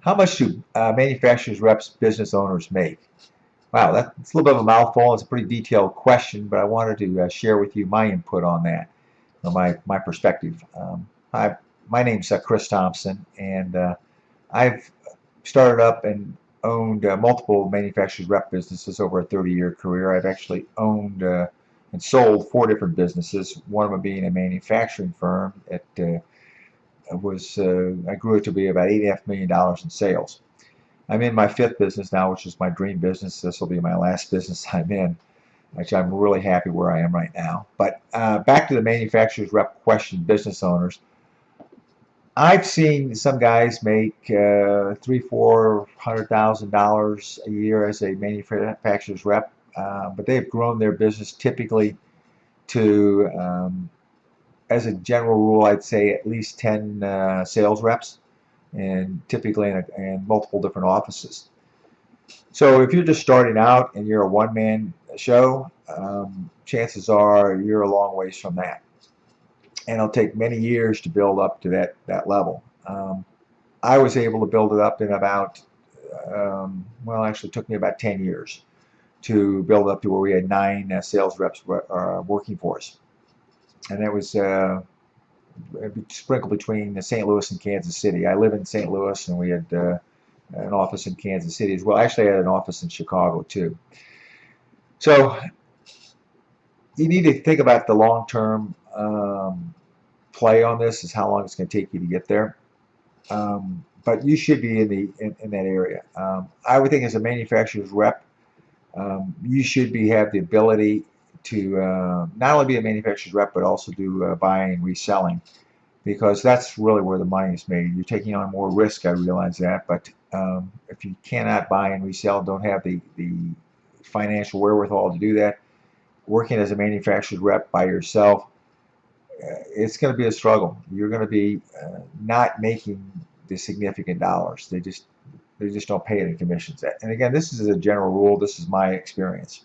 How much do manufacturers, reps, business owners make? Wow, that's a little bit of a mouthful. It's a pretty detailed question, but I wanted to share with you my input on that, or my perspective. My name's Chris Thompson, and I've started up and owned multiple manufacturers rep businesses over a 30-year career. I've actually owned and sold four different businesses, one of them being a manufacturing firm. I grew it to be about $8.5 million in sales. I'm in my fifth business now, which is my dream business. This will be my last business I'm in. Actually, I'm really happy where I am right now. But back to the manufacturers rep question, business owners. I've seen some guys make $300,000-400,000 a year as a manufacturer's rep, but they've grown their business typically to, as a general rule, I'd say at least 10 sales reps, and typically in multiple different offices. So if you're just starting out and you're a one-man show, chances are you're a long ways from that. And it'll take many years to build up to that level. I was able to build it up in about, well, actually it took me about 10 years to build up to where we had 9 sales reps working for us. And that was sprinkled between St. Louis and Kansas City. I live in St. Louis, and we had an office in Kansas City as well. Actually, I had an office in Chicago too. So you need to think about the long-term play on this, is how long it's going to take you to get there. But you should be in that area. I would think as a manufacturer's rep, you should have the ability to not only be a manufacturer's rep, but also do buying and reselling, because that's really where the money is made. You're taking on more risk, I realize that, but if you cannot buy and resell, don't have the financial wherewithal to do that, working as a manufacturer's rep by yourself, it's going to be a struggle. You're going to be not making the significant dollars. They just don't pay any commissions. And again, this is a general rule. This is my experience.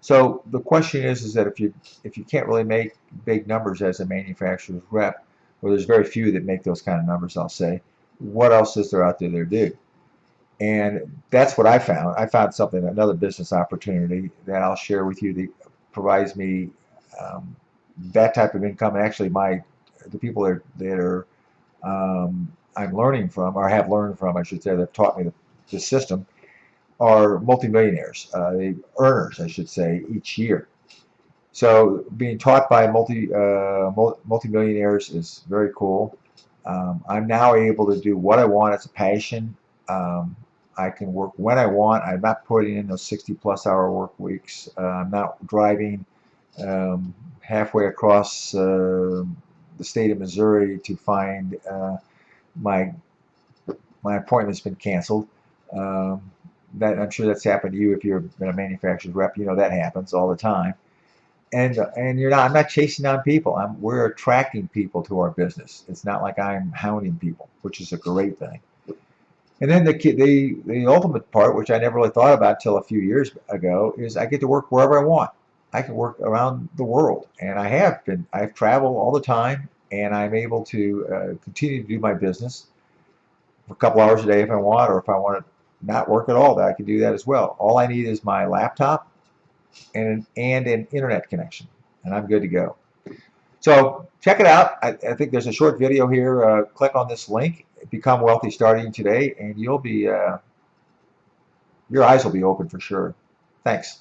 So the question is that if you can't really make big numbers as a manufacturer's rep, well, there's very few that make those kind of numbers, I'll say, what else is there out there to do? And that's what I found. I found something, another business opportunity that I'll share with you that provides me that type of income. And actually, the people that are I'm learning from, or have learned from, I should say, that have taught me the system, are multimillionaires, earners, I should say, each year. So being taught by multimillionaires is very cool. I'm now able to do what I want. It's a passion. I can work when I want. I'm not putting in those 60-plus hour work weeks. I'm not driving halfway across the state of Missouri to find my appointment's been canceled. That I'm sure that's happened to you if you've been a manufacturer's rep. You know that happens all the time. And I'm not chasing down people. We're attracting people to our business. It's not like I'm hounding people, which is a great thing. And then the ultimate part, which I never really thought about until a few years ago, is I get to work wherever I want. I can work around the world, and I've traveled all the time, and I'm able to continue to do my business for a couple hours a day if I want, or if I want to not work at all, that I can do that as well. All I need is my laptop and an internet connection, and I'm good to go. So check it out. I think there's a short video here. Click on this link, Become Wealthy starting today, and your eyes will be open for sure. Thanks.